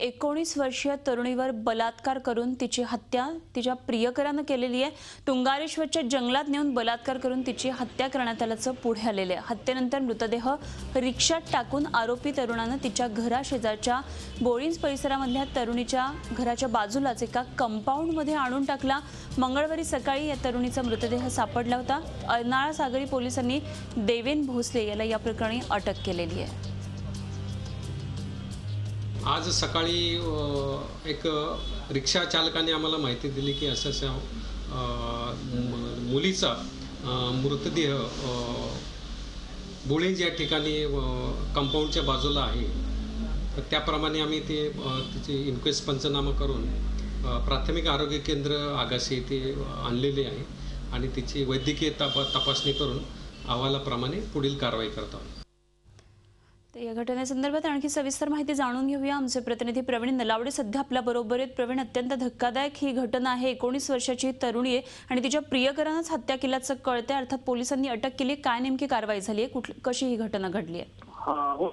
19 वर्षीय तरुणीवर बलात्कार करून तिची हत्या तिच्या प्रियकराने केलेली आहे। तुंगारेश्वरच्या जंगलात नेऊन बलात्कार करून तिची हत्या करण्यात आल्याचं पुढे आलेले आहे। हत्येनंतर मृतदेह रिक्षात टाकून आरोपी तरुणाने तिच्या घराशेजारच्या बोळींज परिसरामधल्या तरुणीच्या घराच्या बाजूलाच एका कंपाऊंडमध्ये आणून टाकला। मंगळवारी सकाळी या तरुणीचा मृतदेह सापडला होता। अर्नाळा सागरी पोलिसांनी देवेन भोसले याला या प्रकरणी अटक केलेली आहे। आज सकाळी एक रिक्षा चालकाने आम्हाला माहिती दिली की असं मुलीचा मृतदेह बोळींज या ठिकाणी कंपाऊंडच्या बाजूला आहे। तर त्याप्रमाणे आम्ही तिची इन्क्वेस्ट पंचनामा करून प्राथमिक आरोग्य केंद्र आगाशी येथे आणलेले आहे आणि तिची वैद्यकीय तपासणी करून अहवालाप्रमाणे पुढील कारवाई करत आहोत। या घटनेसंदर्भात आणखी सविस्तर माहिती जाणून घेऊया। आमचे प्रतिनिधी प्रवीण नलावडे सध्या आपल्या बरोबर आहेत। प्रवीण, अत्यंत धक्कादायक ही घटना आहे। 19 वर्षाची तरुणी आहे आणि तिच्या प्रियकरानेच हत्या केल्याचं कळतंय। अर्थात पोलिसांनी अटक केली। काय नेमकी कारवाई झाली आहे, कशी ही घटना घडली आहे? हो,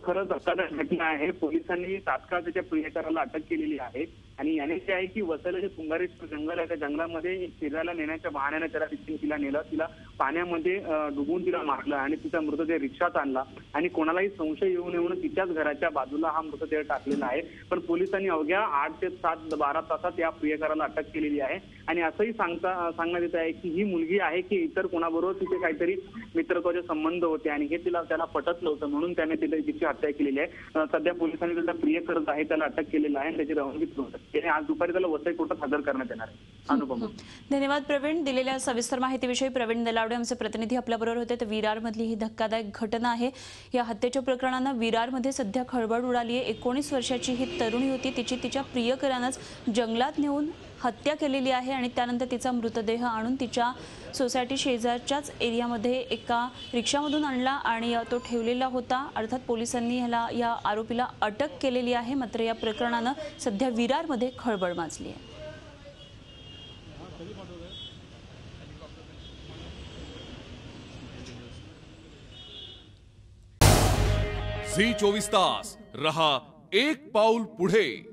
खरंच धक्कादायक घटना आहे। पोलिसांनी तात्काळ त्याच्या प्रियकराला अटक केलेली आहे आणि याने जे आहे की वसईला जे तुंगारेश्वर जंगल आहे त्या जंगलामध्ये फिरायला नेण्याच्या बहाण्याने तिला नेलं, तिला पाण्यामध्ये डुबून तिला मारलं आणि तिचा मृतदेह रिक्षात आणला आणि कोणालाही संशय येऊ नये म्हणून तिच्याच घराच्या बाजूला हा मृतदेह टाकलेला आहे। पण पोलिसांनी अवघ्या 8 ते 12 तासात या प्रियकराला अटक केलेली आहे आणि असंही सांगण्यात येत आहे की ही मुलगी आहे की इतर कोणाबरोबर तिचे काहीतरी मित्रत्वाचे संबंध होते आणि हे त्याला पटत नव्हतं म्हणून त्याने तिची हत्या केलेली आहे। सध्या पोलिसांनी त्याचा प्रियकर आहे त्याला अटक केलेला आहे आणि त्याची रवानगी आज दुपारी त्याला वसई कोर्टात हजर करण्यात येणार आहे। अनुपम, धन्यवाद प्रवीण। दिलेल्या सविस्तर माहितीविषयी प्रवीण नलावडे आमचे प्रतिनिधी आपल्याबरोबर होते। तर विरारमधली ही धक्कादायक घटना आहे। या हत्येच्या प्रकरणाने विरारमध्ये सध्या खळबळ उडाली आहे। 19 वर्षाची ही तरुणी होती, तिच्या प्रियकरानेच जंगलात नेऊन हत्या केलेली आहे आणि त्यानंतर तिचा मृतदेह आणून तिच्या सोसायटी शेजारच्याच एरियामध्ये एका रिक्षामधून आणला आणि तो ठेवलेला होता। अर्थात पोलिसांनी या आरोपीला अटक केलेली आहे। मात्र या प्रकरणाने सध्या विरारमध्ये खळबळ माजली आहे। झी 24 तास रहा एक पाऊल पुढे।